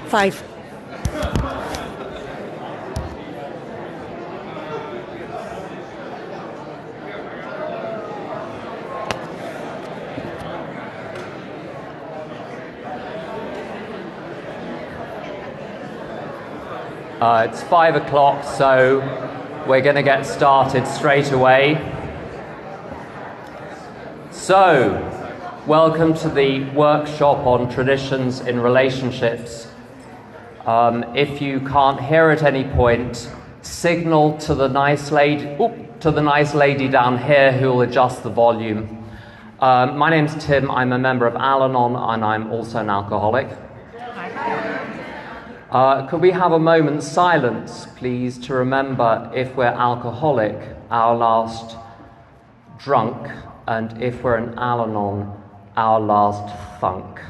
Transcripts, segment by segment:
5. It's 5 o'clock, so we're going to get started straight away. So, welcome to the workshop on traditions in relationships. If you can't hear at any point, signal to the nice lady down here who will adjust the volume. My name's Tim. I'm a member of Al-Anon, and I'm also an alcoholic. Could we have a moment's silence, please, to remember, if we're alcoholic, our last drunk, and if we're an Al-Anon, our last thunk.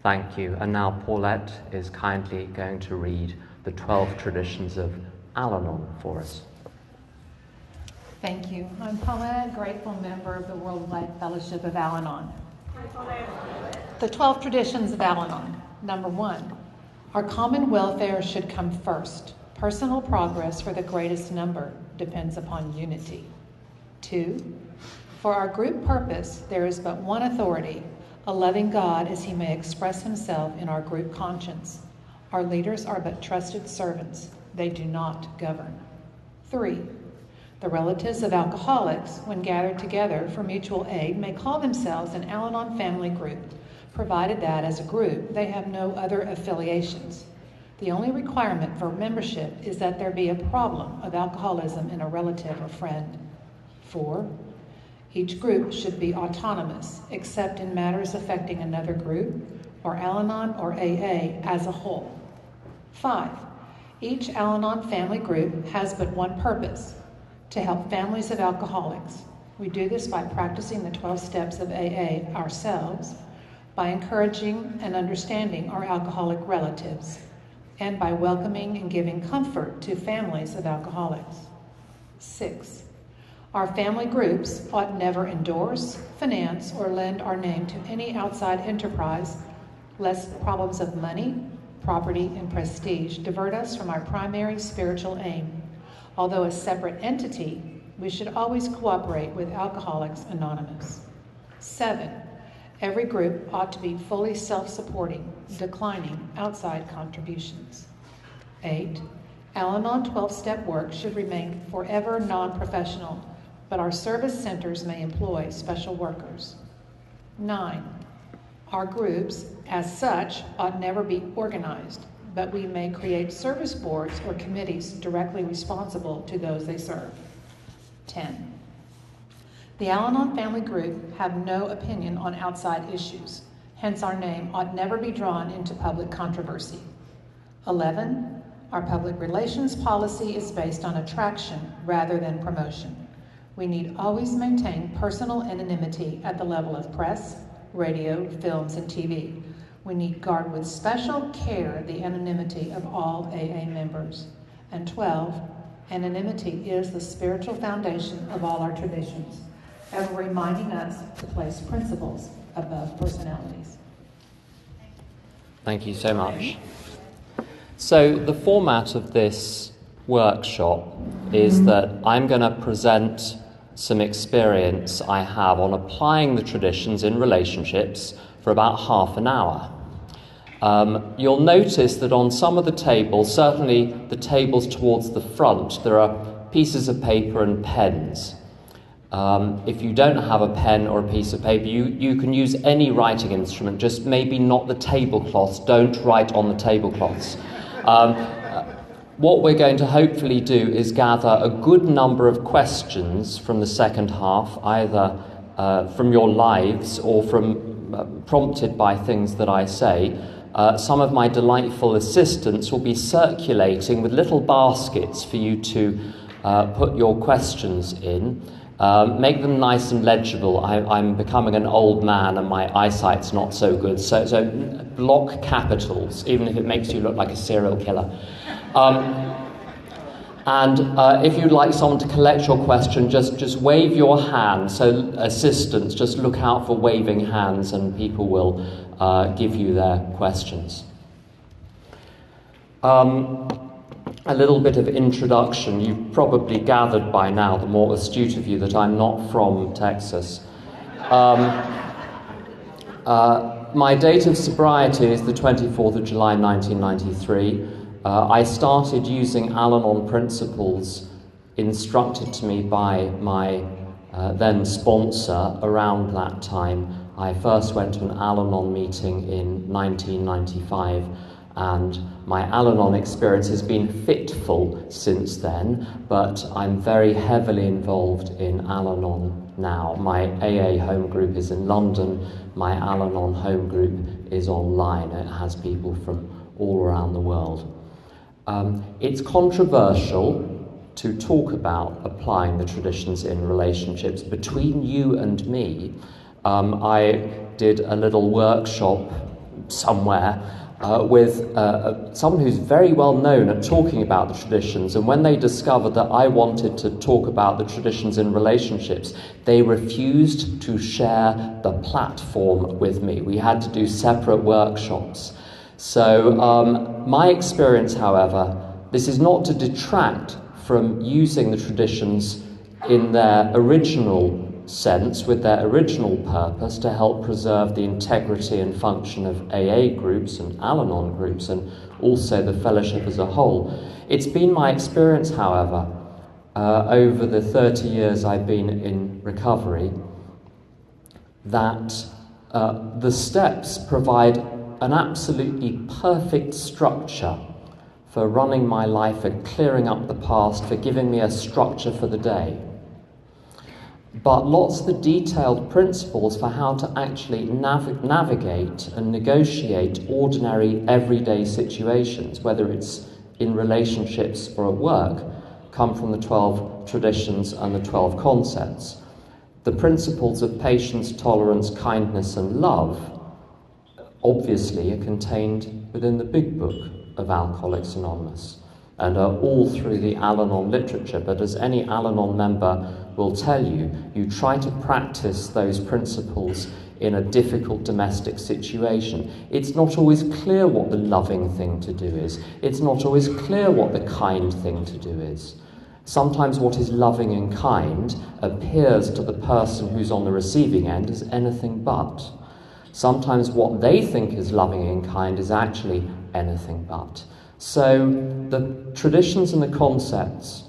Thank you. And now Paulette is kindly going to read the 12 traditions of Al-Anon for us. Thank you. I'm Paulette, grateful member of the Worldwide Fellowship of Al-Anon. The 12 traditions of Al-Anon. Number 1, our common welfare should come first. Personal progress for the greatest number depends upon unity. 2, for our group purpose, there is but one authority, a loving God as he may express himself in our group conscience. Our leaders are but trusted servants. They do not govern. 3, the relatives of alcoholics, when gathered together for mutual aid, may call themselves an Al-Anon family group, provided that as a group they have no other affiliations. The only requirement for membership is that there be a problem of alcoholism in a relative or friend. 4, each group should be autonomous, except in matters affecting another group, or Al-Anon or AA as a whole. 5, each Al-Anon family group has but one purpose, to help families of alcoholics. We do this by practicing the 12 steps of AA ourselves, by encouraging and understanding our alcoholic relatives, and by welcoming and giving comfort to families of alcoholics. 6, our family groups ought never endorse, finance, or lend our name to any outside enterprise, lest problems of money, property, and prestige divert us from our primary spiritual aim. Although a separate entity, we should always cooperate with Alcoholics Anonymous. 7, every group ought to be fully self-supporting, declining outside contributions. 8, Al-Anon 12-step work should remain forever non-professional, but our service centers may employ special workers. 9, our groups, as such, ought never be organized, but we may create service boards or committees directly responsible to those they serve. 10, the Al-Anon family group have no opinion on outside issues, hence our name ought never be drawn into public controversy. 11, our public relations policy is based on attraction rather than promotion. We need always maintain personal anonymity at the level of press, radio, films, and TV. We need guard with special care the anonymity of all AA members. And 12, anonymity is the spiritual foundation of all our traditions, ever reminding us to place principles above personalities. Thank you so much. So the format of this workshop is that I'm going to present some experience I have on applying the traditions in relationships for about half an hour. You'll notice that on some of the tables, certainly the tables towards the front, there are pieces of paper and pens. If you don't have a pen or a piece of paper, you can use any writing instrument, just maybe not the tablecloths. Don't write on the tablecloths. What we're going to hopefully do is gather a good number of questions from the second half, either from your lives or from prompted by things that I say. Some of my delightful assistants will be circulating with little baskets for you to put your questions in. Make them nice and legible. I'm becoming an old man and my eyesight's not so good. So block capitals, even if it makes you look like a serial killer. And if you'd like someone to collect your question, just wave your hand. So assistants, just look out for waving hands and people will give you their questions. A little bit of introduction. You've probably gathered by now, the more astute of you, that I'm not from Texas. My date of sobriety is the 24th of July 1993. I started using Al-Anon principles instructed to me by my then sponsor around that time. I first went to an Al-Anon meeting in 1995, and my Al-Anon experience has been fitful since then, but I'm very heavily involved in Al-Anon now. My AA home group is in London. My Al-Anon home group is online. It has people from all around the world. It's controversial to talk about applying the traditions in relationships. Between you and me, I did a little workshop somewhere with someone who's very well known at talking about the traditions, and when they discovered that I wanted to talk about the traditions in relationships, they refused to share the platform with me. We had to do separate workshops. So my experience, however, this is not to detract from using the traditions in their original sense, with their original purpose, to help preserve the integrity and function of AA groups and Al-Anon groups, and also the fellowship as a whole. It's been my experience, however, over the 30 years I've been in recovery, that the steps provide an absolutely perfect structure for running my life, for clearing up the past, for giving me a structure for the day. But lots of the detailed principles for how to actually navigate and negotiate ordinary, everyday situations, whether it's in relationships or at work, come from the 12 traditions and the 12 concepts. The principles of patience, tolerance, kindness, and love obviously are contained within the big book of Alcoholics Anonymous and are all through the Al-Anon literature. But as any Al-Anon member will tell you, you try to practice those principles in a difficult domestic situation. It's not always clear what the loving thing to do is. It's not always clear what the kind thing to do is. Sometimes what is loving and kind appears to the person who's on the receiving end as anything but. Sometimes what they think is loving and kind is actually anything but. So the traditions and the concepts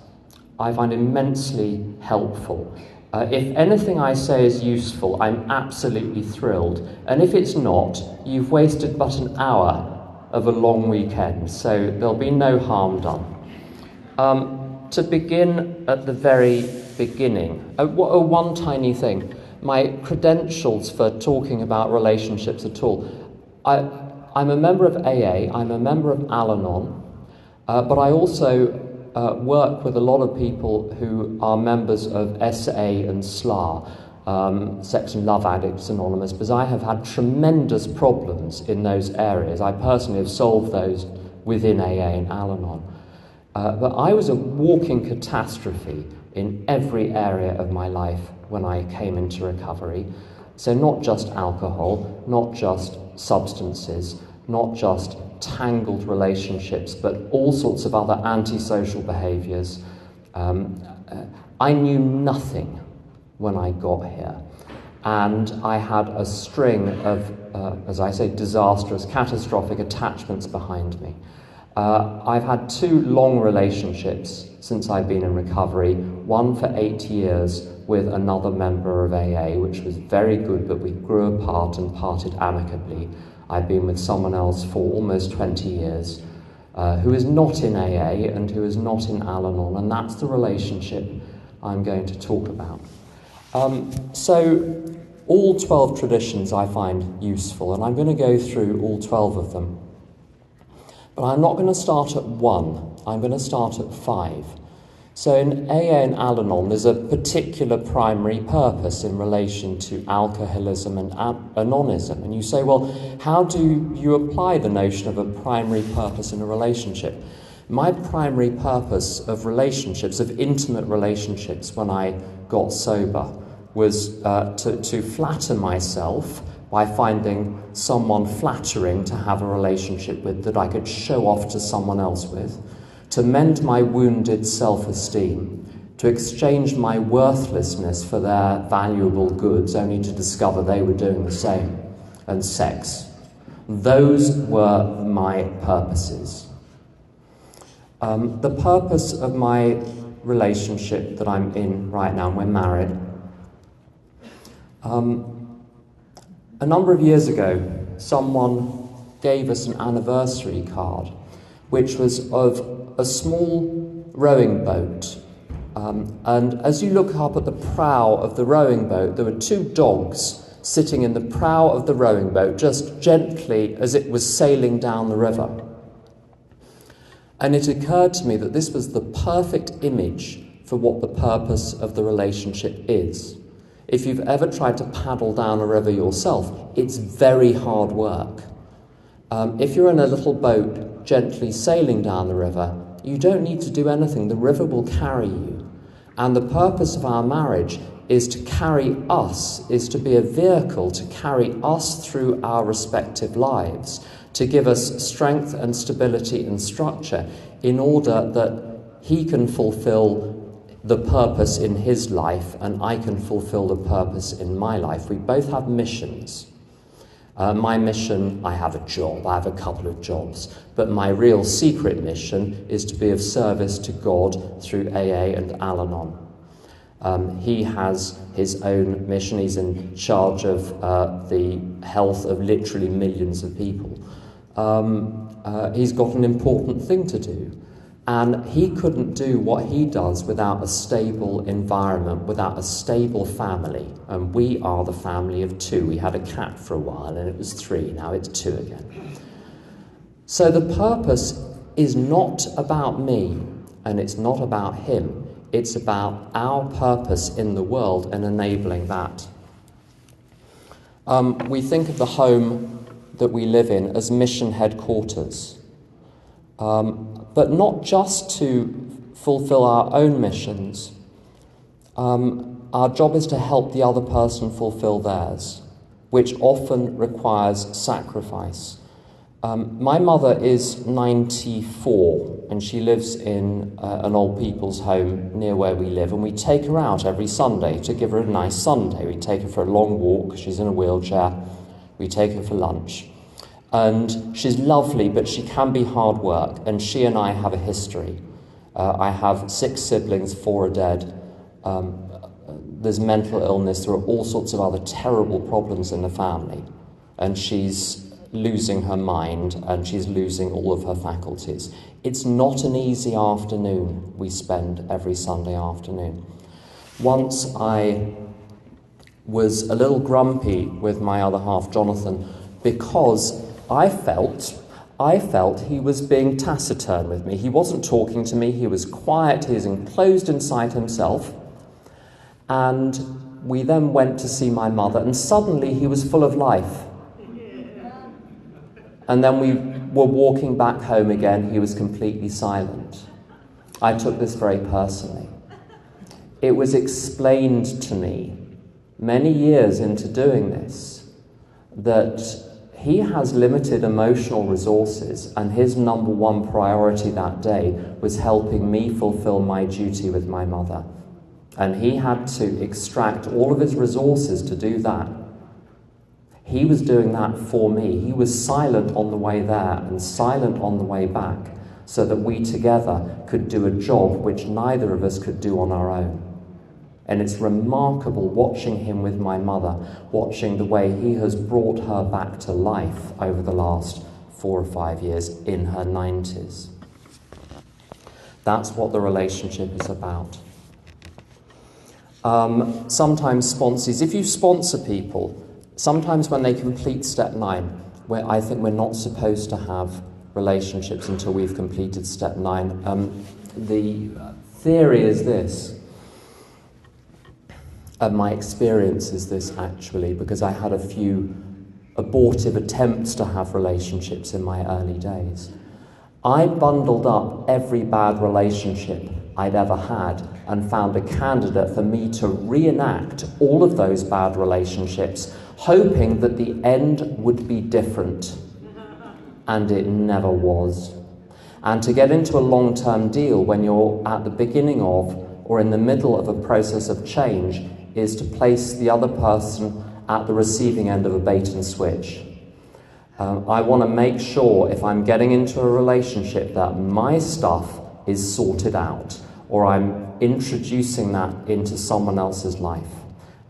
I find immensely helpful. If anything I say is useful, I'm absolutely thrilled. And if it's not, you've wasted but an hour of a long weekend, so there'll be no harm done. To begin at the very beginning, one tiny thing. My credentials for talking about relationships at all. I'm a member of AA, I'm a member of Al-Anon, but I also work with a lot of people who are members of SA and SLA, Sex and Love Addicts Anonymous, because I have had tremendous problems in those areas. I personally have solved those within AA and Al-Anon. But I was a walking catastrophe in every area of my life when I came into recovery. So not just alcohol, not just substances, not just tangled relationships, but all sorts of other antisocial behaviours. I knew nothing when I got here. And I had a string of, as I say, disastrous, catastrophic attachments behind me. I've had 2 long relationships since I've been in recovery, one for 8 years with another member of AA, which was very good, but we grew apart and parted amicably. I've been with someone else for almost 20 years, who is not in AA and who is not in Al-Anon, and that's the relationship I'm going to talk about. So all 12 traditions I find useful, and I'm going to go through all 12 of them. But I'm not going to start at 1, I'm going to start at 5. So in AA and Al-Anon, there's a particular primary purpose in relation to alcoholism and anonism. And you say, well, how do you apply the notion of a primary purpose in a relationship? My primary purpose of relationships, of intimate relationships when I got sober, was to flatter myself by finding someone flattering to have a relationship with that I could show off to someone else with, to mend my wounded self-esteem, to exchange my worthlessness for their valuable goods, only to discover they were doing the same, and sex. Those were my purposes. The purpose of my relationship that I'm in right now, we're married. A number of years ago, someone gave us an anniversary card, which was of a small rowing boat. And as you look up at the prow of the rowing boat, there were two dogs sitting in the prow of the rowing boat, just gently as it was sailing down the river. And it occurred to me that this was the perfect image for what the purpose of the relationship is. If you've ever tried to paddle down a river yourself, it's very hard work. If you're in a little boat gently sailing down the river, you don't need to do anything. The river will carry you. And the purpose of our marriage is to carry us, is to be a vehicle to carry us through our respective lives, to give us strength and stability and structure in order that he can fulfill the purpose in his life and I can fulfill the purpose in my life. We both have missions. My mission, I have a job, I have a couple of jobs, but my real secret mission is to be of service to God through AA and Al-Anon. He has his own mission. He's in charge of the health of literally millions of people. He's got an important thing to do. And he couldn't do what he does without a stable environment, without a stable family. And we are the family of two. We had a cat for a while and it was 3, now it's 2 again. So the purpose is not about me and it's not about him. It's about our purpose in the world and enabling that. We think of the home that we live in as mission headquarters. But not just to fulfill our own missions. Our job is to help the other person fulfill theirs, which often requires sacrifice. My mother is 94 and she lives in an old people's home near where we live, and we take her out every Sunday to give her a nice Sunday. We take her for a long walk, she's in a wheelchair, we take her for lunch. And she's lovely, but she can be hard work, and she and I have a history. I have 6 siblings, 4 are dead. There's mental illness, there are all sorts of other terrible problems in the family. And she's losing her mind, and she's losing all of her faculties. It's not an easy afternoon we spend every Sunday afternoon. Once I was a little grumpy with my other half, Jonathan, because I felt he was being taciturn with me. He wasn't talking to me, he was quiet, he was enclosed inside himself. And we then went to see my mother, and suddenly he was full of life. And then we were walking back home again, he was completely silent. I took this very personally. It was explained to me many years into doing this that he has limited emotional resources, and his number one priority that day was helping me fulfill my duty with my mother. And he had to extract all of his resources to do that. He was doing that for me. He was silent on the way there and silent on the way back, so that we together could do a job which neither of us could do on our own. And it's remarkable watching him with my mother, watching the way he has brought her back to life over the last 4 or 5 years in her 90s. That's what the relationship is about. Sometimes sponsors, if you sponsor people, sometimes when they complete step 9, where I think we're not supposed to have relationships until we've completed step 9, the theory is this. My experience is this, actually, because I had a few abortive attempts to have relationships in my early days. I bundled up every bad relationship I'd ever had and found a candidate for me to reenact all of those bad relationships, hoping that the end would be different. And it never was. And to get into a long-term deal when you're at the beginning of or in the middle of a process of change is to place the other person at the receiving end of a bait and switch. I want to make sure if I'm getting into a relationship that my stuff is sorted out, or I'm introducing that into someone else's life.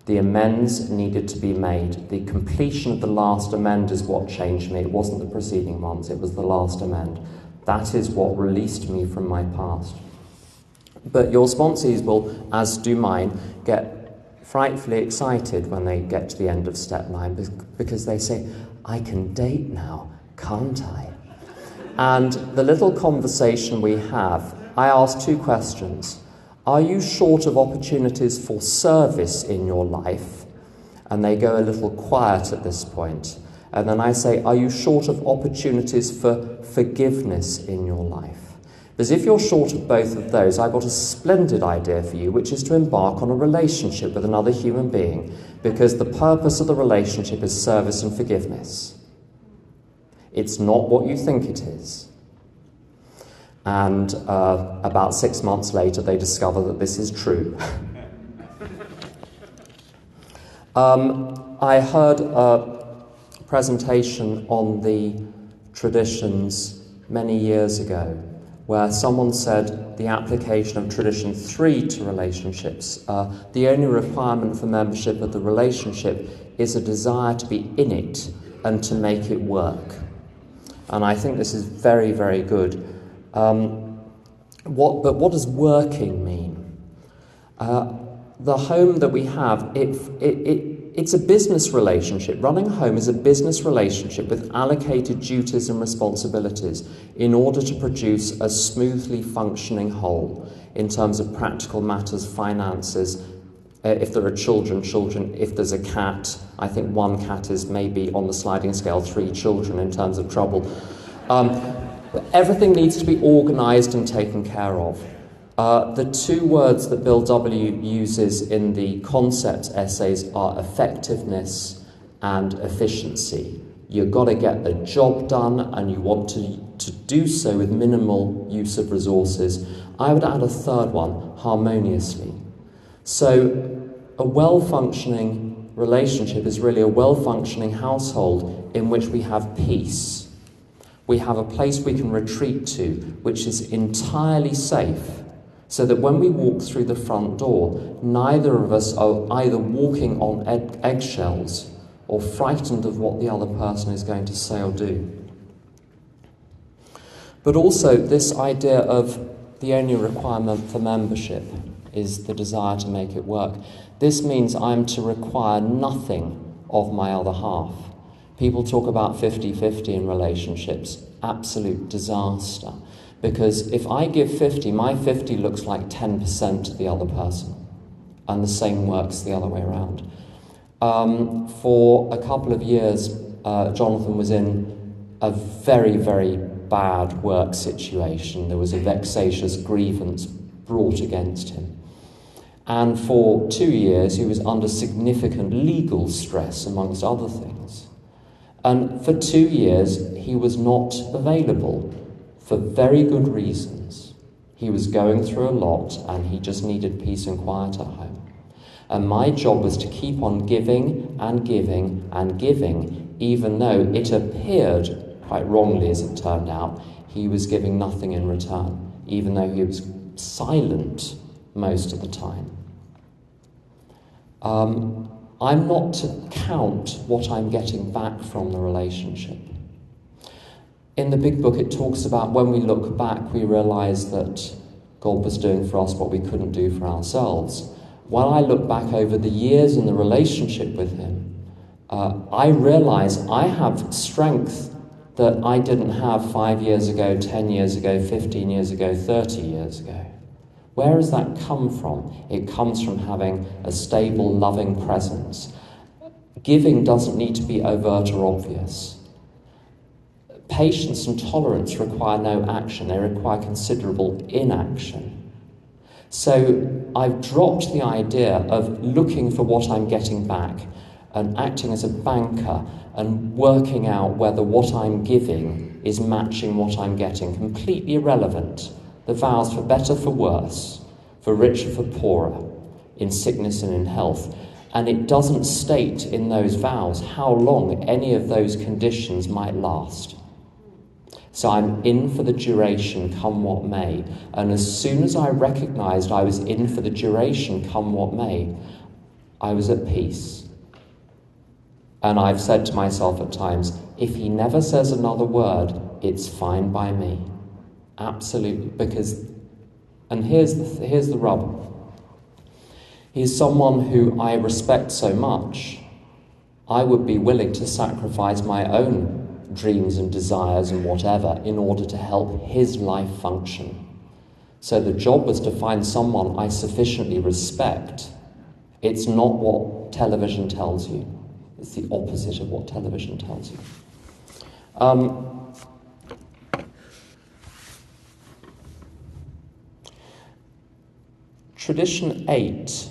The amends needed to be made. The completion of the last amend is what changed me. It wasn't the preceding ones, it was the last amend. That is what released me from my past. But your sponsees will, as do mine, get frightfully excited when they get to the end of step 9 because they say, I can date now, can't I? And the little conversation we have, I ask 2 questions. Are you short of opportunities for service in your life? And they go a little quiet at this point. And then I say, are you short of opportunities for forgiveness in your life? Because if you're short of both of those, I've got a splendid idea for you, which is to embark on a relationship with another human being, because the purpose of the relationship is service and forgiveness. It's not what you think it is. And about 6 months later, they discover that this is true. I heard a presentation on the traditions many years ago, where someone said the application of tradition 3 to relationships, the only requirement for membership of the relationship is a desire to be in it and to make it work. And I think this is very, very good. But what does working mean? The home that we have, it's a business relationship. Running a home is a business relationship with allocated duties and responsibilities in order to produce a smoothly functioning whole in terms of practical matters, finances. If there are children, if there's a cat, I think 1 cat is maybe on the sliding scale 3 children in terms of trouble. Everything needs to be organised and taken care of. The 2 words that Bill W. uses in the concept essays are effectiveness and efficiency. You've got to get the job done, and you want to do so with minimal use of resources. I would add a 3rd one, harmoniously. So a well-functioning relationship is really a well-functioning household in which we have peace. We have a place we can retreat to, which is entirely safe, so that when we walk through the front door, neither of us are either walking on eggshells or frightened of what the other person is going to say or do. But also this idea of the only requirement for membership is the desire to make it work. This means I'm to require nothing of my other half. People talk about 50-50 in relationships. Absolute disaster. Because if I give 50, my 50 looks like 10% to the other person. And the same works the other way around. For a couple of years, Jonathan was in a very, very bad work situation. There was a vexatious grievance brought against him. And for 2 years, he was under significant legal stress, amongst other things. And for 2 years, he was not available for very good reasons. He was going through a lot, and he just needed peace and quiet at home. And my job was to keep on giving and giving and giving, even though it appeared, quite wrongly as it turned out, he was giving nothing in return, even though he was silent most of the time. I'm not to count what I'm getting back from the relationship. In the big book, it talks about when we look back, we realise that God was doing for us what we couldn't do for ourselves. When I look back over the years in the relationship with him, I realise I have strength that I didn't have 5 years ago, 10 years ago, 15 years ago, 30 years ago. Where does that come from? It comes from having a stable, loving presence. Giving doesn't need to be overt or obvious. Patience and tolerance require no action. They require considerable inaction. So I've dropped the idea of looking for what I'm getting back and acting as a banker and working out whether what I'm giving is matching what I'm getting. Completely irrelevant. The vows for better, for worse, for richer, for poorer, in sickness and in health. And it doesn't state in those vows how long any of those conditions might last. So I'm in for the duration, come what may. And as soon as I recognised I was in for the duration, come what may, I was at peace. And I've said to myself at times, if he never says another word, it's fine by me. Absolutely. Because, and here's the rub. He's someone who I respect so much, I would be willing to sacrifice my own dreams and desires and whatever in order to help his life function. So the job was to find someone I sufficiently respect. It's not what television tells you. It's the opposite of what television tells you. Tradition 8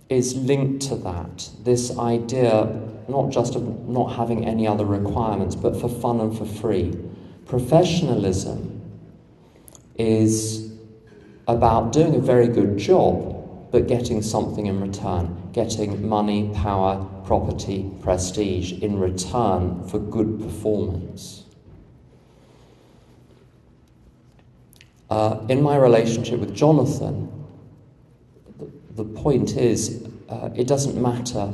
is linked to that, this idea not just of not having any other requirements, but for fun and for free. Professionalism is about doing a very good job, but getting something in return, getting money, power, property, prestige in return for good performance. In my relationship with Jonathan, the point is, it doesn't matter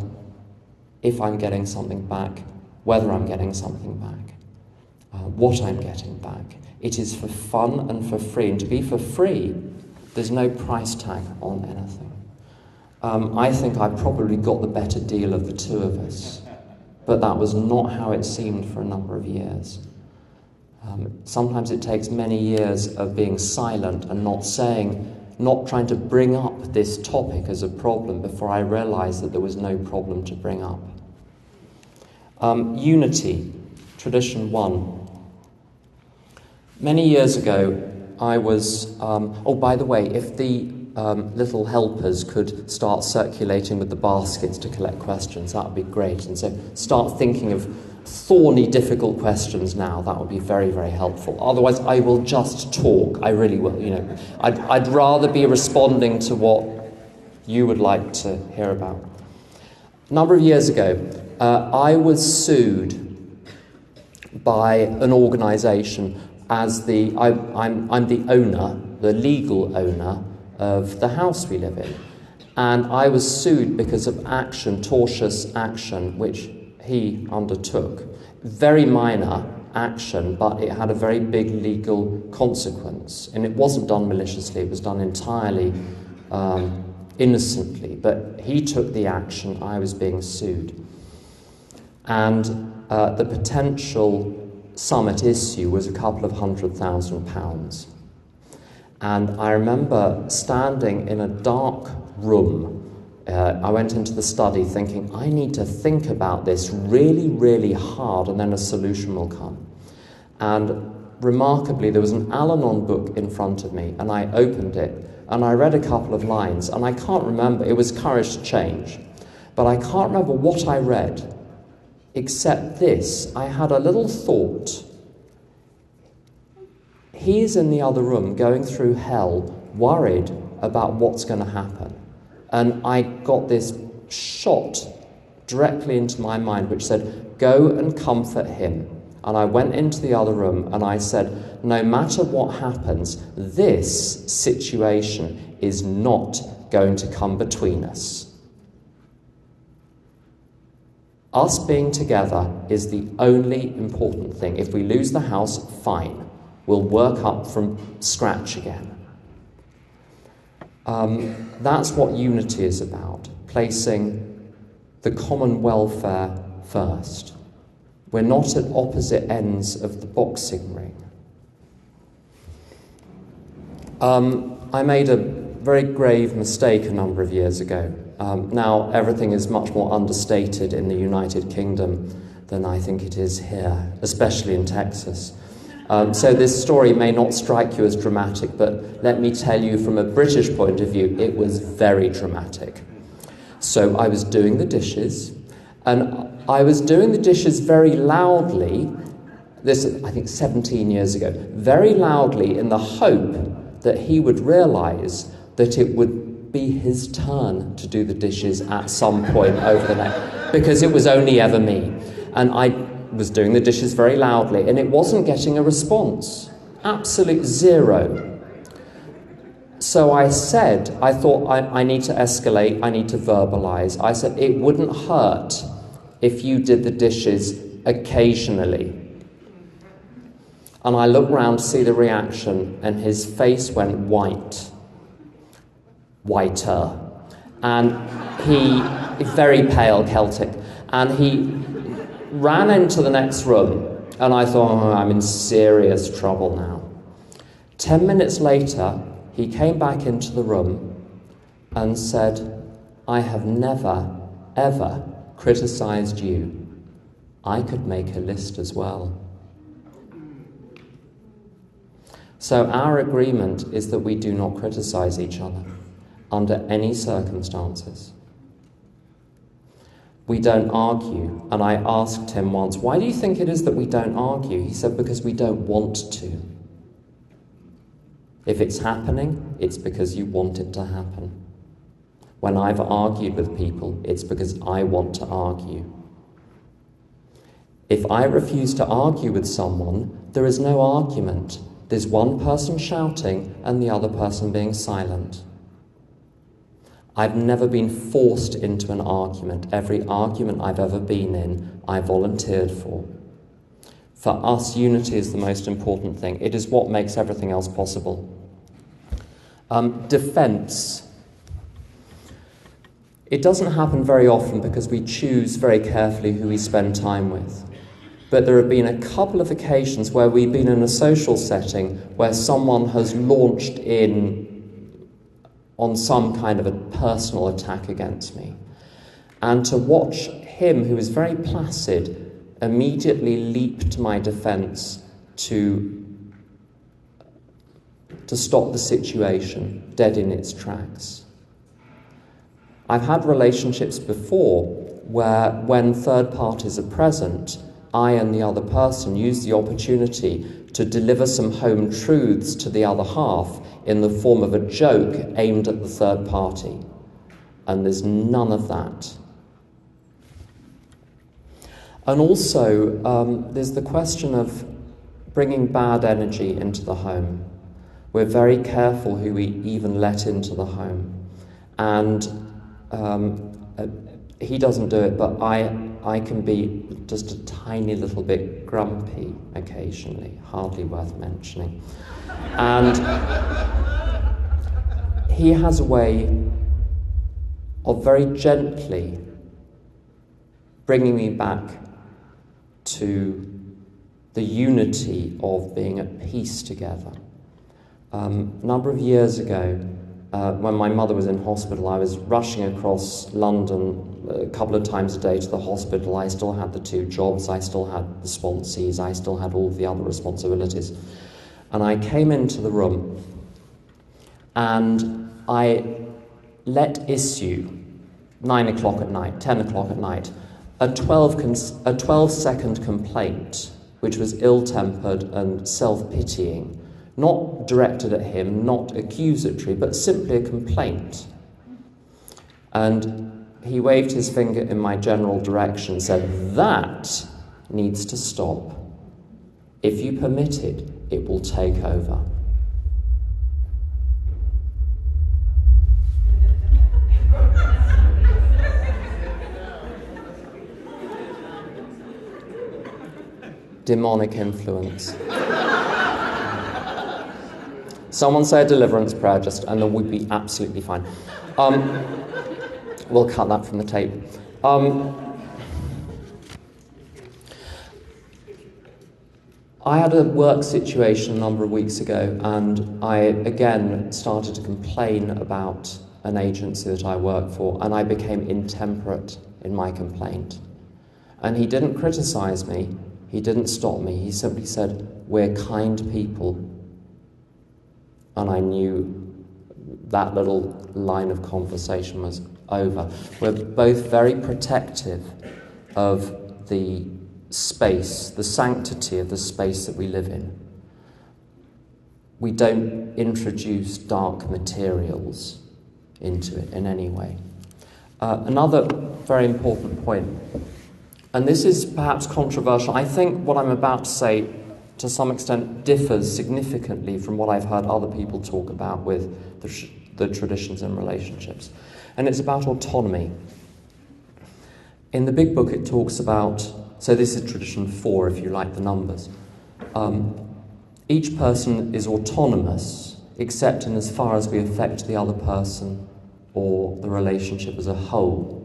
if I'm getting something back, whether I'm getting something back, what I'm getting back. It is for fun and for free. And to be for free, there's no price tag on anything. I think I probably got the better deal of the two of us, but that was not how it seemed for a number of years. Sometimes it takes many years of being silent and not trying to bring up this topic as a problem before I realised that there was no problem to bring up. Unity, tradition 1. Many years ago, I was... by the way, if the little helpers could start circulating with the baskets to collect questions, that would be great. And so start thinking of thorny, difficult questions now. That would be very, very helpful. Otherwise, I will just talk. I really will. I'd rather be responding to what you would like to hear about. A number of years ago, I was sued by an organisation as I'm the owner, the legal owner of the house we live in, and I was sued because of tortious action, which he undertook. Very minor action, but it had a very big legal consequence. And it wasn't done maliciously, it was done entirely innocently. But he took the action, I was being sued. And the potential sum at issue was a couple of £100,000. And I remember standing in a dark room. I went into the study thinking, I need to think about this really, really hard, and then a solution will come. And remarkably, there was an Al-Anon book in front of me, and I opened it, and I read a couple of lines, and I can't remember, it was Courage to Change, but I can't remember what I read, except this. I had a little thought. He's in the other room, going through hell, worried about what's going to happen. And I got this shot directly into my mind, which said, go and comfort him. And I went into the other room and I said, no matter what happens, this situation is not going to come between us. Us being together is the only important thing. If we lose the house, fine. We'll work up from scratch again. That's what unity is about, placing the common welfare first. We're not at opposite ends of the boxing ring. I made a very grave mistake a number of years ago. Now everything is much more understated in the United Kingdom than I think it is here, especially in Texas. So this story may not strike you as dramatic, but let me tell you from a British point of view, it was very dramatic. So I was doing the dishes, and I was doing the dishes very loudly, this I think 17 years ago, very loudly in the hope that he would realise that it would be his turn to do the dishes at some point over the night, because it was only ever me. And I was doing the dishes very loudly, and it wasn't getting a response. Absolute zero. So I said, I thought I need to escalate, I need to verbalise. I said, it wouldn't hurt if you did the dishes occasionally. And I looked round to see the reaction, and his face went white. Whiter. And he, very pale, Celtic, and he ran into the next room, and I thought, oh, I'm in serious trouble now. 10 minutes later, he came back into the room and said, I have never, ever criticised you. I could make a list as well. So our agreement is that we do not criticise each other under any circumstances. We don't argue. And I asked him once, why do you think it is that we don't argue? He said, because we don't want to. If it's happening, it's because you want it to happen. When I've argued with people, it's because I want to argue. If I refuse to argue with someone, there is no argument. There's one person shouting and the other person being silent. I've never been forced into an argument. Every argument I've ever been in, I volunteered for. For us, unity is the most important thing. It is what makes everything else possible. Defence. It doesn't happen very often because we choose very carefully who we spend time with. But there have been a couple of occasions where we've been in a social setting where someone has launched in on some kind of a personal attack against me. And to watch him, who is very placid, immediately leap to my defence to stop the situation dead in its tracks. I've had relationships before where, when third parties are present, I and the other person use the opportunity to deliver some home truths to the other half in the form of a joke aimed at the third party. And there's none of that. And also, there's the question of bringing bad energy into the home. We're very careful who we even let into the home. And he doesn't do it, but I can be just a tiny little bit grumpy occasionally, hardly worth mentioning. And he has a way of very gently bringing me back to the unity of being at peace together. A number of years ago, when my mother was in hospital, I was rushing across London a couple of times a day to the hospital. I still had the 2 jobs, I still had the sponsees, I still had all the other responsibilities. And I came into the room and I let issue, 9 o'clock at night, 10 o'clock at night, a 12-second complaint, which was ill-tempered and self-pitying, not directed at him, not accusatory, but simply a complaint. And he waved his finger in my general direction and said, that needs to stop. If you permit it, it will take over. Demonic influence. Someone say a deliverance prayer, and then we'd be absolutely fine. We'll cut that from the tape. I had a work situation a number of weeks ago, and I again started to complain about an agency that I work for, and I became intemperate in my complaint. And he didn't criticize me, he didn't stop me, he simply said, "We're kind people." And I knew that little line of conversation was over. We're both very protective of the space, the sanctity of the space that we live in. We don't introduce dark materials into it in any way. Another very important point, and this is perhaps controversial. I think what I'm about to say, to some extent, differs significantly from what I've heard other people talk about with the traditions and relationships. And it's about autonomy. In the big book it talks about, so this is tradition 4 if you like the numbers, each person is autonomous except in as far as we affect the other person or the relationship as a whole.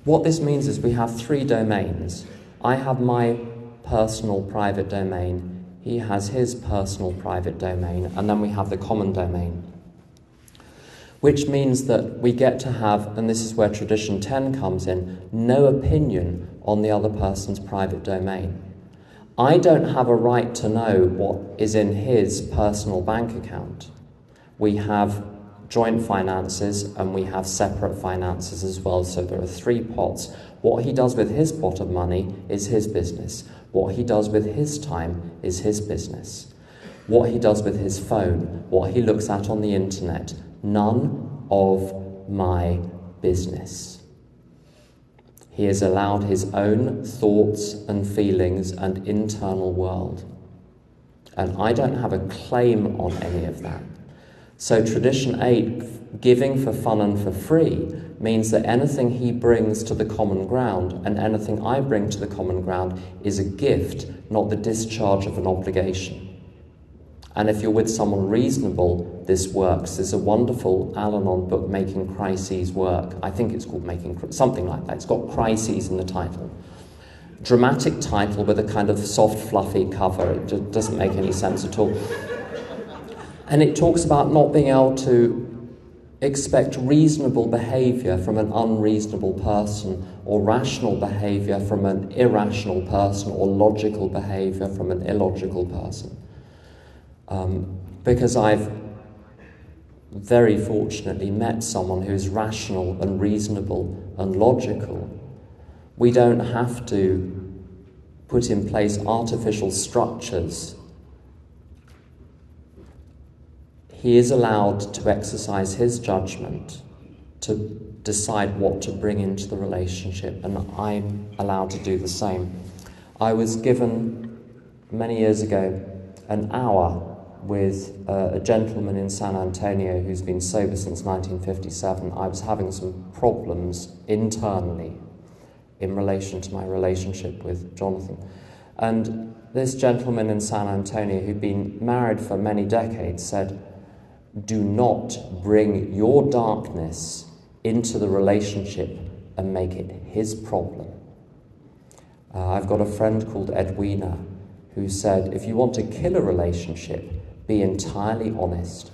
What this means is we have 3 domains. I have my personal private domain, he has his personal private domain, and then we have the common domain. Which means that we get to have, and this is where tradition 10 comes in, no opinion on the other person's private domain. I don't have a right to know what is in his personal bank account. We have joint finances and we have separate finances as well, so there are 3 pots. What he does with his pot of money is his business. What he does with his time is his business. What he does with his phone, what he looks at on the internet, none of my business. He is allowed his own thoughts and feelings and internal world. And I don't have a claim on any of that. So tradition 8, giving for fun and for free, means that anything he brings to the common ground and anything I bring to the common ground is a gift, not the discharge of an obligation. And if you're with someone reasonable, this works. There's a wonderful Al-Anon book, Making Crises Work. I think it's called something like that. It's got crises in the title. Dramatic title with a kind of soft, fluffy cover. It just doesn't make any sense at all. And it talks about not being able to expect reasonable behaviour from an unreasonable person, or rational behaviour from an irrational person, or logical behaviour from an illogical person. Because I've very fortunately met someone who's rational and reasonable and logical. We don't have to put in place artificial structures. He is allowed to exercise his judgment to decide what to bring into the relationship, and I'm allowed to do the same. I was given, many years ago, an hour with a gentleman in San Antonio who's been sober since 1957. I was having some problems internally in relation to my relationship with Jonathan. And this gentleman in San Antonio, who'd been married for many decades, said, "Do not bring your darkness into the relationship and make it his problem." I've got a friend called Edwina who said, if you want to kill a relationship, be entirely honest.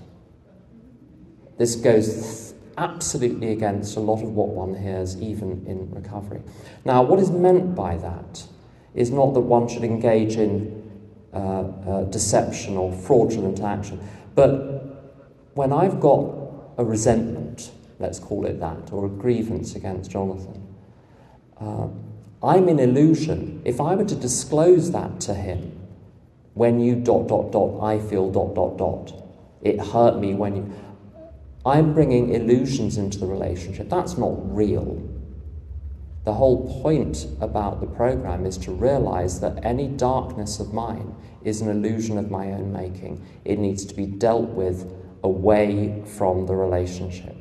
This goes absolutely against a lot of what one hears even in recovery. Now, what is meant by that is not that one should engage in deception or fraudulent action, but when I've got a resentment, let's call it that, or a grievance against Jonathan, I'm in illusion. If I were to disclose that to him, when you ... I feel ... it hurt me when you... I'm bringing illusions into the relationship. That's not real. The whole point about the program is to realize that any darkness of mine is an illusion of my own making. It needs to be dealt with away from the relationship.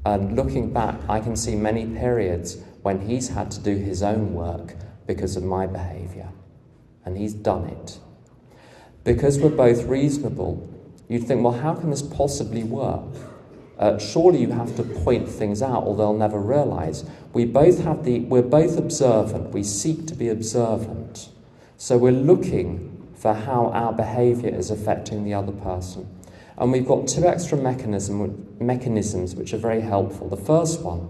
And looking back, I can see many periods when he's had to do his own work because of my behaviour. And he's done it. Because we're both reasonable, you'd think, well, how can this possibly work? Surely you have to point things out or they'll never realise. We're both observant. We seek to be observant. So we're looking for how our behaviour is affecting the other person. And we've got two extra mechanisms which are very helpful. The first one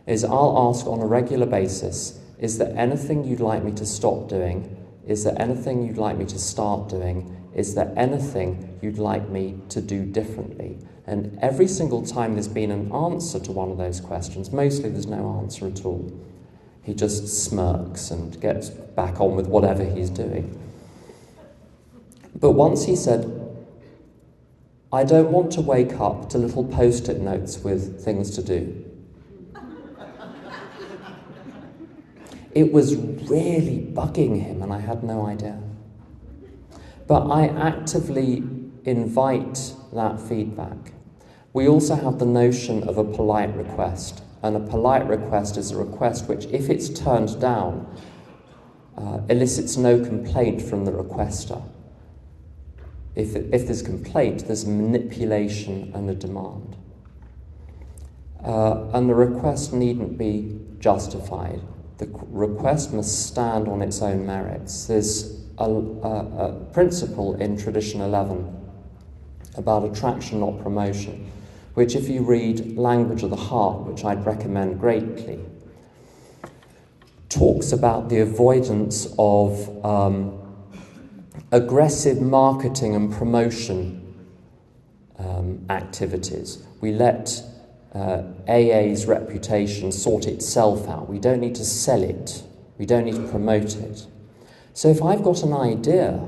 is I'll ask on a regular basis, is there anything you'd like me to stop doing? Is there anything you'd like me to start doing? Is there anything you'd like me to do differently? And every single time there's been an answer to one of those questions, mostly there's no answer at all. He just smirks and gets back on with whatever he's doing. But once he said, I don't want to wake up to little post-it notes with things to do. It was really bugging him, and I had no idea. But I actively invite that feedback. We also have the notion of a polite request, and a polite request is a request which, if it's turned down, elicits no complaint from the requester. If there's complaint, there's manipulation and a demand. And the request needn't be justified. The request must stand on its own merits. There's a principle in Tradition 11 about attraction, not promotion, which if you read Language of the Heart, which I'd recommend greatly, talks about the avoidance of aggressive marketing and promotion activities. We let AA's reputation sort itself out. We don't need to sell it. We don't need to promote it. So if I've got an idea,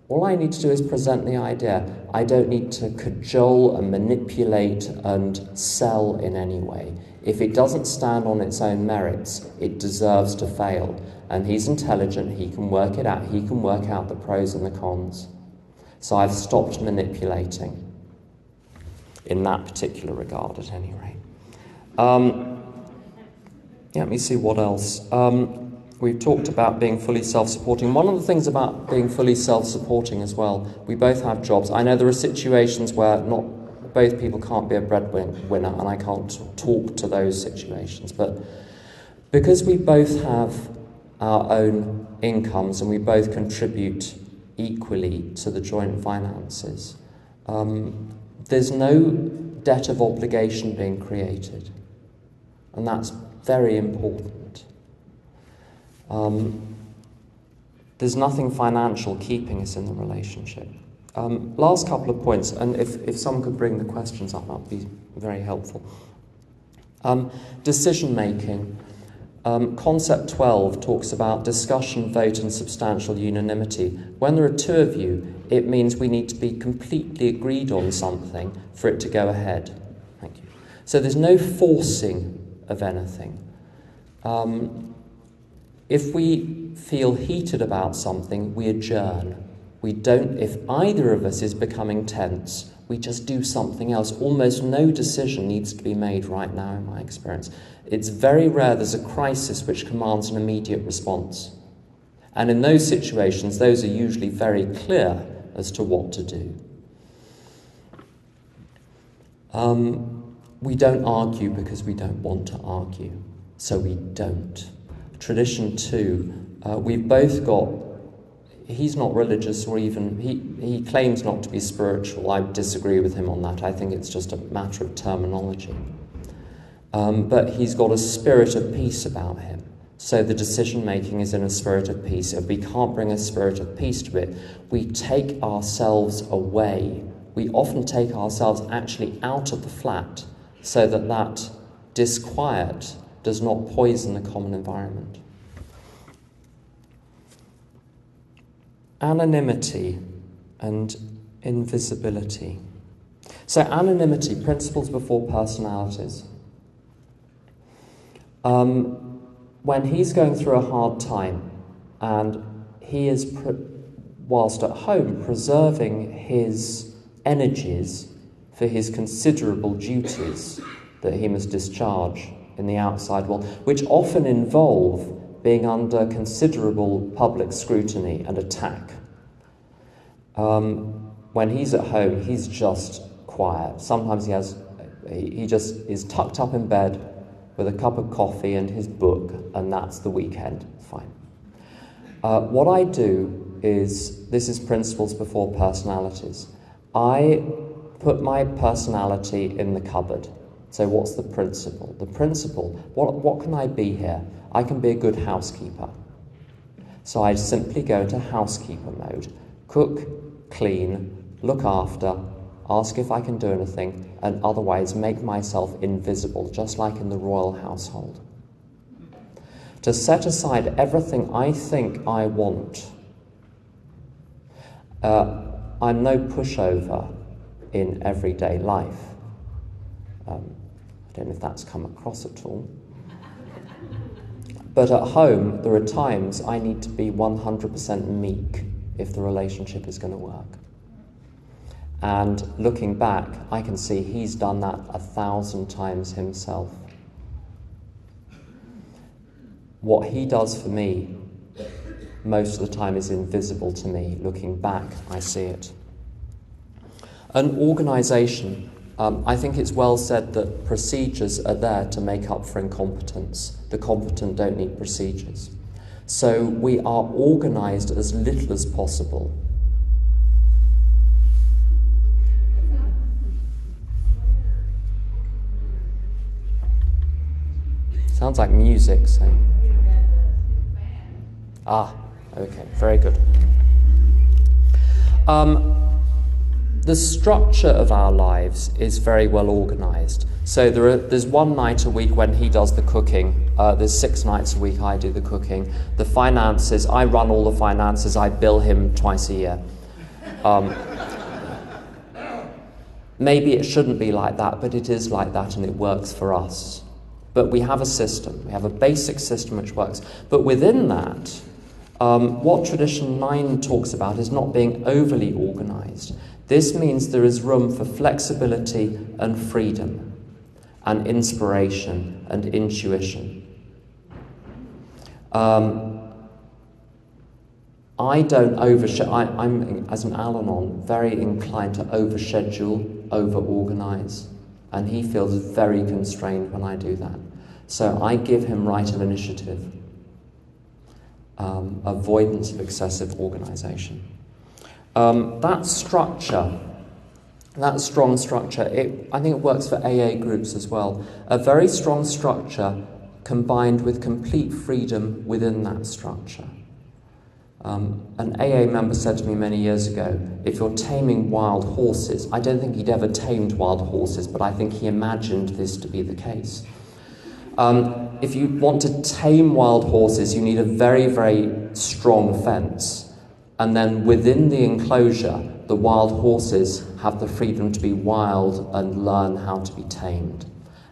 all I need to do is present the idea. I don't need to cajole and manipulate and sell in any way. If it doesn't stand on its own merits, it deserves to fail. And he's intelligent, he can work it out, he can work out the pros and the cons. So I've stopped manipulating, in that particular regard at any rate. Let me see what else. We've talked about being fully self-supporting. One of the things about being fully self-supporting as well, we both have jobs. I know there are situations where both people can't be a breadwinner, and I can't talk to those situations. But because we both have our own incomes and we both contribute equally to the joint finances, there's no debt of obligation being created. And that's very important. There's nothing financial keeping us in the relationship. Last couple of points, and if someone could bring the questions up, that would be very helpful. Decision-making. Concept 12 talks about discussion, vote, and substantial unanimity. When there are two of you, it means we need to be completely agreed on something for it to go ahead. Thank you. So there's no forcing of anything. If we feel heated about something, we adjourn. We don't, if either of us is becoming tense, we just do something else. Almost no decision needs to be made right now, in my experience. It's very rare there's a crisis which commands an immediate response. And in those situations, those are usually very clear as to what to do. We don't argue because we don't want to argue, so we don't. Tradition 2, we've both got, he's not religious or even, he claims not to be spiritual. I disagree with him on that. I think it's just a matter of terminology. But he's got a spirit of peace about him. So the decision-making is in a spirit of peace. If we can't bring a spirit of peace to it, we take ourselves away. We often take ourselves actually out of the flat so that that disquiet does not poison the common environment. Anonymity and invisibility. So anonymity, principles before personalities. When he's going through a hard time and he is, whilst at home, preserving his energies for his considerable duties that he must discharge in the outside world, which often involve being under considerable public scrutiny and attack. When he's at home, he's just quiet. Sometimes he just is tucked up in bed with a cup of coffee and his book, and that's the weekend. Fine. What I do this is principles before personalities. I put my personality in the cupboard. So what's the principle? The principle, what can I be here? I can be a good housekeeper. So I simply go into housekeeper mode. Cook, clean, look after, ask if I can do anything, and otherwise make myself invisible, just like in the royal household. To set aside everything I think I want. I'm no pushover in everyday life. I don't know if that's come across at all. But at home, there are times I need to be 100% meek if the relationship is going to work. And looking back, I can see he's done that 1,000 times himself. What he does for me, most of the time, is invisible to me. Looking back, I see it. An organisation, I think it's well said that procedures are there to make up for incompetence. The competent don't need procedures. So we are organised as little as possible. Sounds like music, so... okay, very good. The structure of our lives is very well organised. So there's one night a week when he does the cooking. There's 6 nights a week I do the cooking. The finances, I run all the finances. I bill him twice a year. Maybe it shouldn't be like that, but it is like that and it works for us. But we have a system. We have a basic system which works. But within that, what Tradition 9 talks about is not being overly organised. This means there is room for flexibility and freedom and inspiration and intuition. I don't I'm, as an Al-Anon, very inclined to overschedule, over-organise, and he feels very constrained when I do that. So I give him right of initiative, avoidance of excessive organisation. That structure, that strong structure, I think it works for AA groups as well. A very strong structure combined with complete freedom within that structure. An AA member said to me many years ago, if you're taming wild horses, I don't think he'd ever tamed wild horses, but I think he imagined this to be the case. If you want to tame wild horses, you need a very, very strong fence. And then within the enclosure, the wild horses have the freedom to be wild and learn how to be tamed.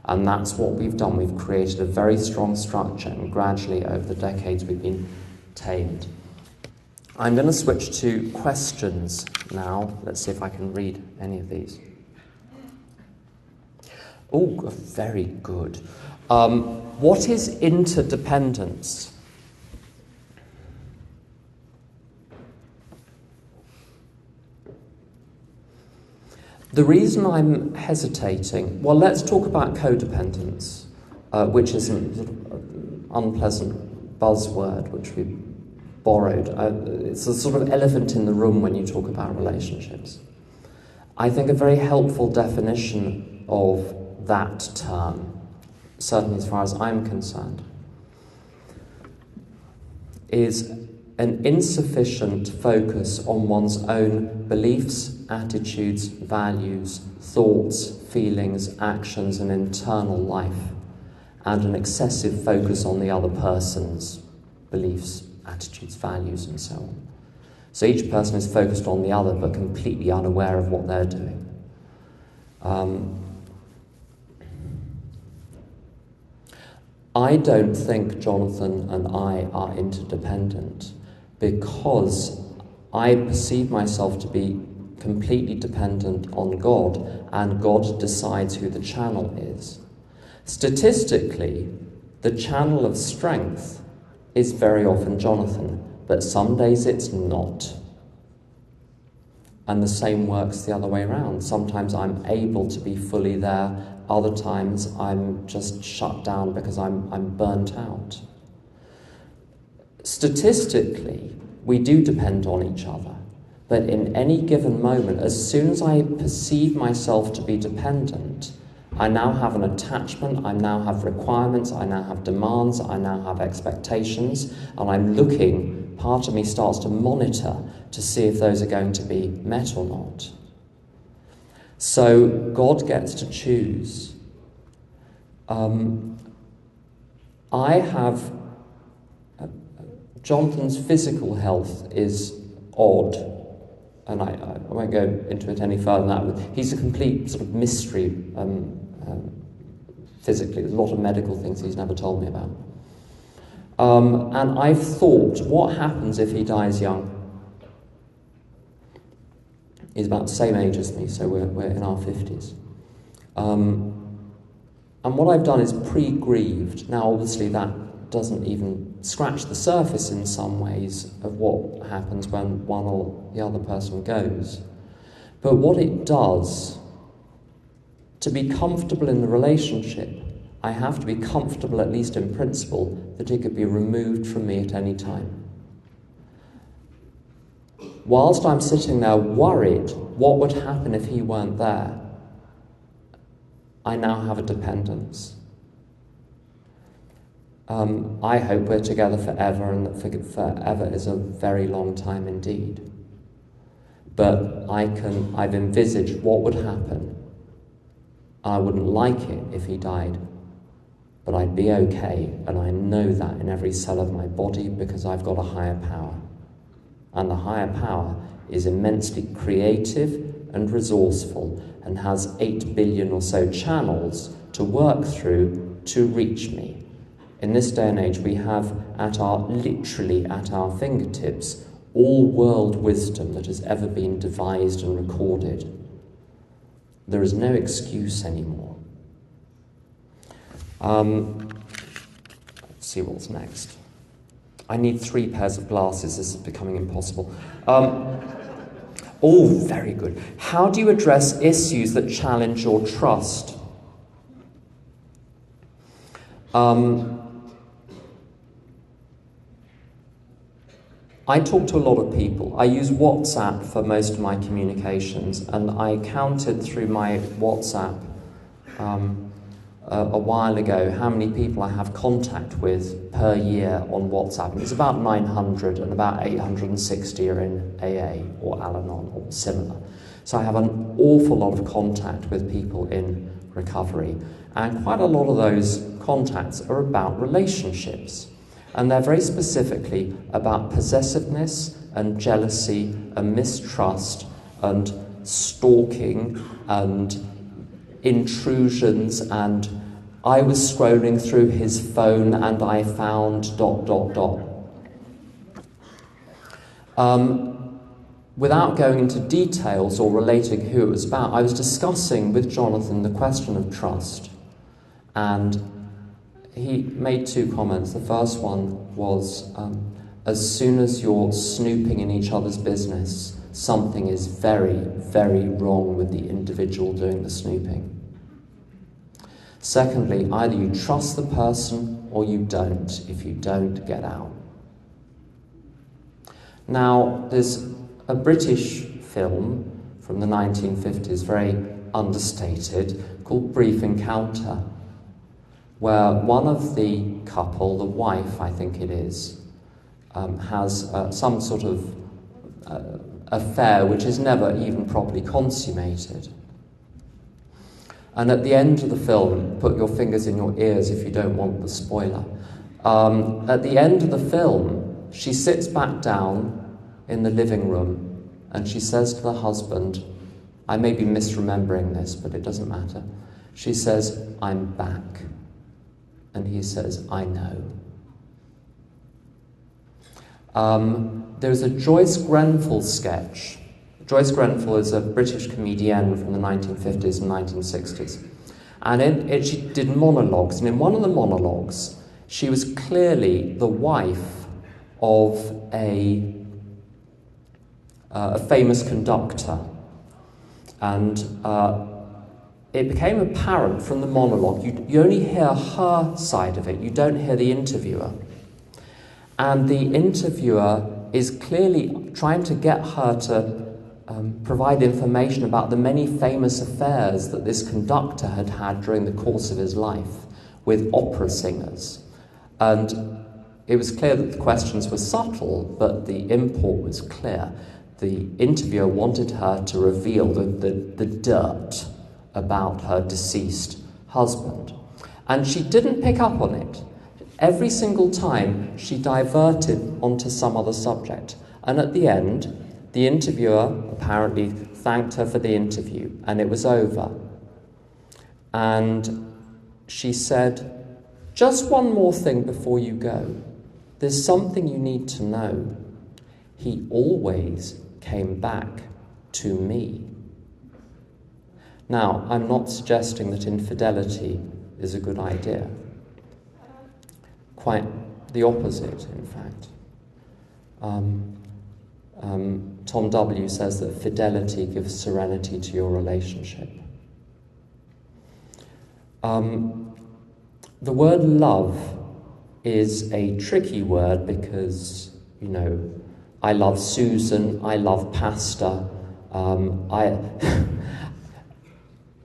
And that's what we've done. We've created a very strong structure, and gradually over the decades we've been tamed. I'm going to switch to questions now. Let's see if I can read any of these. Oh, very good. What is interdependence? The reason I'm hesitating, well, let's talk about codependence, which is an unpleasant buzzword which we borrowed. It's a sort of elephant in the room when you talk about relationships. I think a very helpful definition of that term, certainly as far as I'm concerned, is an insufficient focus on one's own beliefs, attitudes, values, thoughts, feelings, actions, and internal life, and an excessive focus on the other person's beliefs, attitudes, values, and so on. So each person is focused on the other, but completely unaware of what they're doing. I don't think Jonathan and I are interdependent, because I perceive myself to be completely dependent on God, and God decides who the channel is. Statistically, the channel of strength is very often Jonathan, but some days it's not. And the same works the other way around. Sometimes I'm able to be fully there, other times I'm just shut down because I'm burnt out. Statistically, we do depend on each other. But in any given moment, as soon as I perceive myself to be dependent, I now have an attachment, I now have requirements, I now have demands, I now have expectations, and I'm looking, part of me starts to monitor to see if those are going to be met or not. So God gets to choose. Jonathan's physical health is odd, and I won't go into it any further than that. He's a complete sort of mystery physically. There's a lot of medical things he's never told me about. And I've thought, what happens if he dies young? He's about the same age as me, so we're in our 50s. And what I've done is pre-grieved. Now, obviously, that doesn't even scratch the surface in some ways of what happens when one or the other person goes. But what it does, to be comfortable in the relationship, I have to be comfortable, at least in principle, that it could be removed from me at any time. Whilst I'm sitting there worried what would happen if he weren't there, I now have a dependence. I hope we're together forever, and that forever is a very long time indeed. But I've envisaged what would happen. I wouldn't like it if he died, but I'd be okay, and I know that in every cell of my body because I've got a higher power. And the higher power is immensely creative and resourceful and has 8 billion or so channels to work through to reach me. In this day and age, we have literally at our fingertips all world wisdom that has ever been devised and recorded. There is no excuse anymore. Let's see what's next. I need 3 pairs of glasses. This is becoming impossible. Oh, very good. How do you address issues that challenge your trust? I talk to a lot of people. I use WhatsApp for most of my communications, and I counted through my WhatsApp a while ago how many people I have contact with per year on WhatsApp. And it's about 900, and about 860 are in AA or Al-Anon or similar. So I have an awful lot of contact with people in recovery, and quite a lot of those contacts are about relationships. And they're very specifically about possessiveness and jealousy and mistrust and stalking and intrusions, and I was scrolling through his phone and I found ... Without going into details or relating who it was about, I was discussing with Jonathan the question of trust, and he made 2 comments. The first one was, as soon as you're snooping in each other's business, something is very, very wrong with the individual doing the snooping. Secondly, either you trust the person or you don't. If you don't, get out. Now, there's a British film from the 1950s, very understated, called Brief Encounter, where one of the couple, the wife I think it is, has some sort of affair which is never even properly consummated. And at the end of the film, put your fingers in your ears if you don't want the spoiler, at the end of the film, she sits back down in the living room and she says to the husband, I may be misremembering this, but it doesn't matter. She says, I'm back. And he says, I know. There's a Joyce Grenfell sketch. Joyce Grenfell is a British comedienne from the 1950s and 1960s. And she did monologues. And in one of the monologues, she was clearly the wife of a famous conductor. And it became apparent from the monologue, you only hear her side of it, you don't hear the interviewer. And the interviewer is clearly trying to get her to provide information about the many famous affairs that this conductor had had during the course of his life with opera singers. And it was clear that the questions were subtle, but the import was clear. The interviewer wanted her to reveal the dirt about her deceased husband. And she didn't pick up on it. Every single time she diverted onto some other subject. And at the end, the interviewer apparently thanked her for the interview, and it was over. And she said, "Just one more thing before you go. There's something you need to know. He always came back to me." Now, I'm not suggesting that infidelity is a good idea. Quite the opposite, in fact. Tom W. says that fidelity gives serenity to your relationship. The word love is a tricky word because, I love Susan, I love pasta,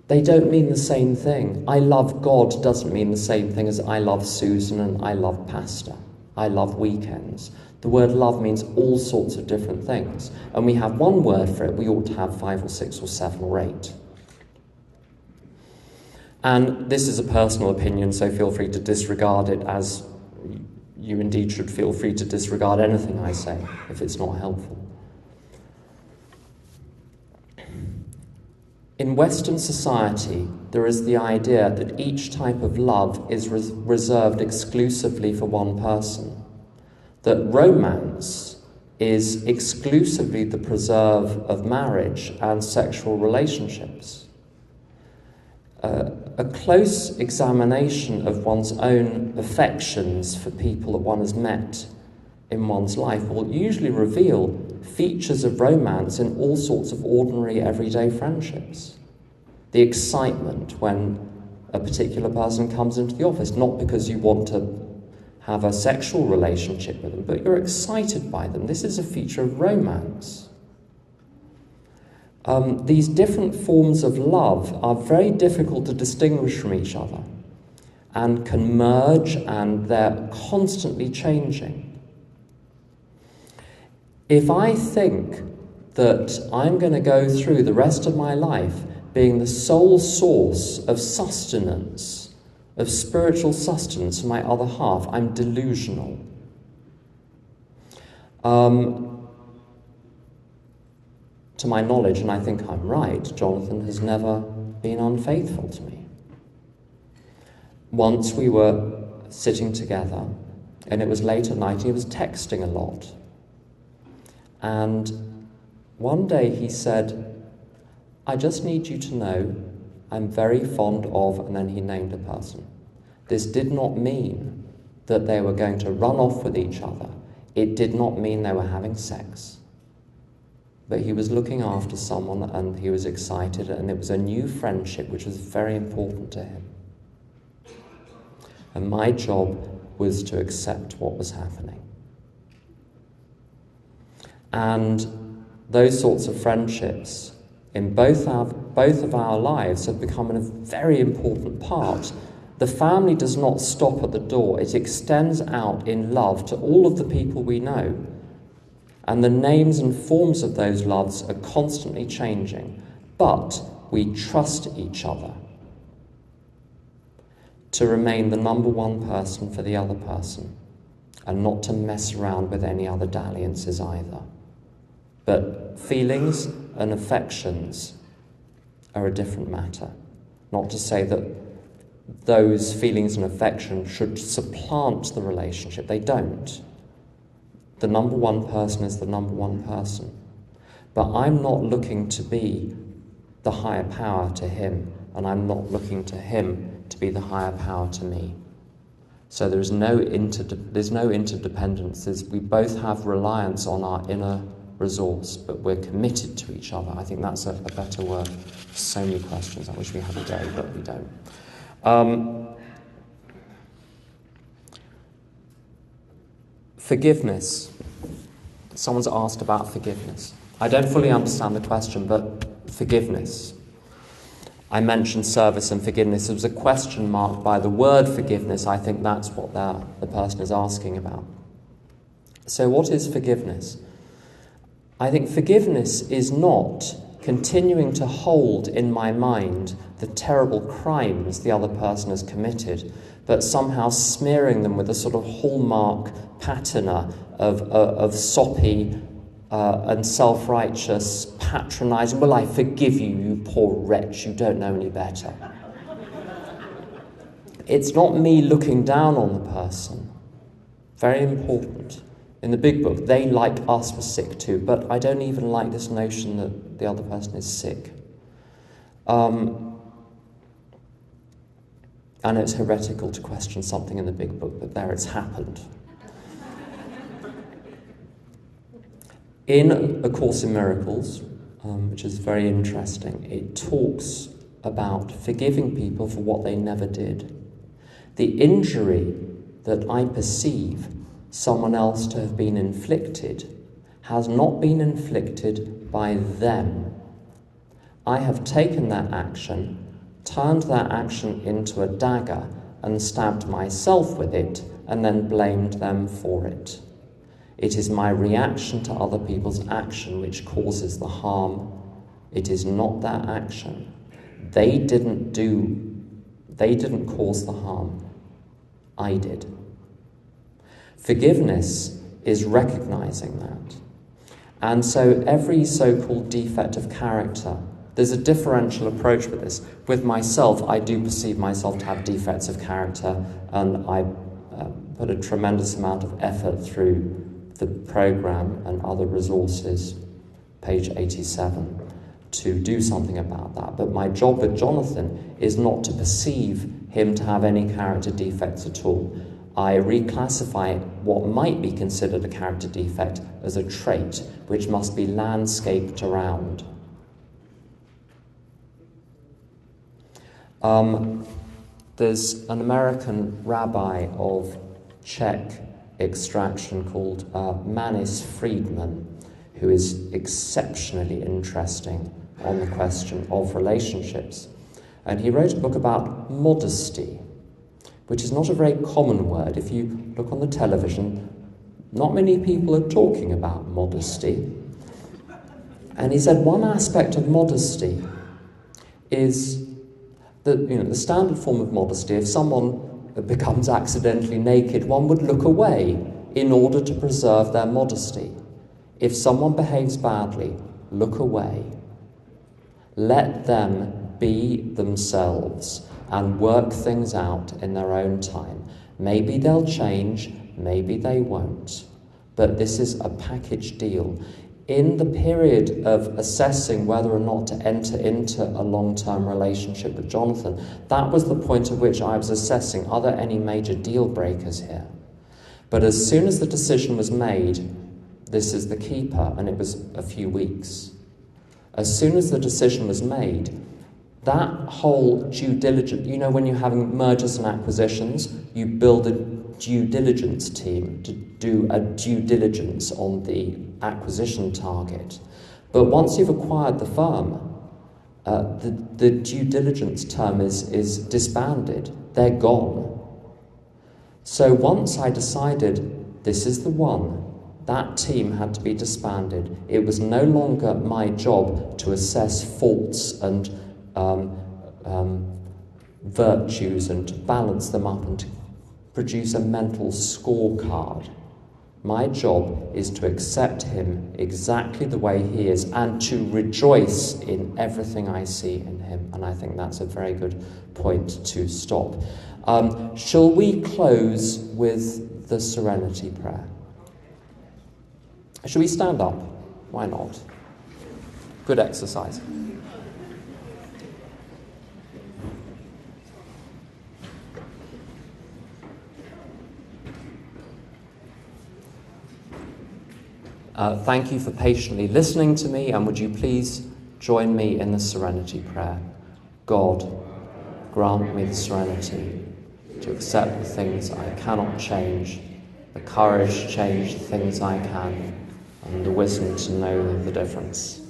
they don't mean the same thing. I love God doesn't mean the same thing as I love Susan and I love pasta. I love weekends. The word love means all sorts of different things. And we have one word for it. We ought to have 5 or 6 or 7 or 8. And this is a personal opinion, so feel free to disregard it, as you indeed should feel free to disregard anything I say if it's not helpful. In Western society, there is the idea that each type of love is reserved exclusively for one person. That romance is exclusively the preserve of marriage and sexual relationships. A close examination of one's own affections for people that one has met in one's life will usually reveal features of romance in all sorts of ordinary, everyday friendships. The excitement when a particular person comes into the office, not because you want to have a sexual relationship with them, but you're excited by them. This is a feature of romance. These different forms of love are very difficult to distinguish from each other and can merge, and they're constantly changing. If I think that I'm going to go through the rest of my life being the sole source of sustenance, of spiritual sustenance for my other half, I'm delusional. To my knowledge, and I think I'm right, Jonathan has never been unfaithful to me. Once we were sitting together, and it was late at night, and he was texting a lot. And one day he said, "I just need you to know I'm very fond of," and then he named a person. This did not mean that they were going to run off with each other. It did not mean they were having sex. But he was looking after someone and he was excited, and it was a new friendship which was very important to him. And my job was to accept what was happening. And those sorts of friendships in both of our lives have become a very important part. The family does not stop at the door. It extends out in love to all of the people we know. And the names and forms of those loves are constantly changing. But we trust each other to remain the number one person for the other person, and not to mess around with any other dalliances either. But feelings and affections are a different matter. Not to say that those feelings and affections should supplant the relationship. They don't. The number one person is the number one person. But I'm not looking to be the higher power to him, and I'm not looking to him to be the higher power to me. So there's no interdependence. We both have reliance on our inner resource, but we're committed to each other. I think that's a better word. So many questions. I wish we had a day, but we don't. Forgiveness. Someone's asked about forgiveness. I don't fully understand the question, but forgiveness. I mentioned service and forgiveness. There was a question marked by the word forgiveness. I think that's what the person is asking about. So what is forgiveness? I think forgiveness is not continuing to hold in my mind the terrible crimes the other person has committed, but somehow smearing them with a sort of hallmark patina of soppy and self-righteous, patronising, well, I forgive you, you poor wretch, you don't know any better. It's not me looking down on the person. Very important. In the big book, they, like us, were sick too, but I don't even like this notion that the other person is sick. And it's heretical to question something in the big book, but there it's happened. In A Course in Miracles, which is very interesting, it talks about forgiving people for what they never did. The injury that I perceive someone else to have been inflicted has not been inflicted by them. I have taken that action, turned that action into a dagger and stabbed myself with it and then blamed them for it. It is my reaction to other people's action which causes the harm. It is not their action. They didn't cause the harm. I did. Forgiveness is recognizing that. And so every so-called defect of character, there's a differential approach with this. With myself, I do perceive myself to have defects of character, and I put a tremendous amount of effort through the programme and other resources, page 87, to do something about that. But my job with Jonathan is not to perceive him to have any character defects at all. I reclassify what might be considered a character defect as a trait, which must be landscaped around. There's an American rabbi of Czech extraction called Manis Friedman, who is exceptionally interesting on the question of relationships. And he wrote a book about modesty, which is not a very common word. If you look on the television, not many people are talking about modesty. And he said one aspect of modesty is that, the standard form of modesty, if someone becomes accidentally naked, one would look away in order to preserve their modesty. If someone behaves badly, look away. Let them be themselves and work things out in their own time. Maybe they'll change, maybe they won't. But this is a package deal. In the period of assessing whether or not to enter into a long-term relationship with Jonathan, that was the point at which I was assessing, are there any major deal breakers here? But as soon as the decision was made, this is the keeper, and it was a few weeks. As soon as the decision was made, that whole due diligence, when you're having mergers and acquisitions, you build a due diligence team to do a due diligence on the acquisition target. But once you've acquired the firm, the due diligence term is disbanded. They're gone. So once I decided this is the one, that team had to be disbanded. It was no longer my job to assess faults and virtues and to balance them up and to produce a mental scorecard. My job is to accept him exactly the way he is and to rejoice in everything I see in him. And I think that's a very good point to stop. Shall we close with the Serenity Prayer? Shall we stand up? Why not? Good exercise. Thank you for patiently listening to me, and would you please join me in the Serenity Prayer? God, grant me the serenity to accept the things I cannot change, the courage to change the things I can, and the wisdom to know the difference.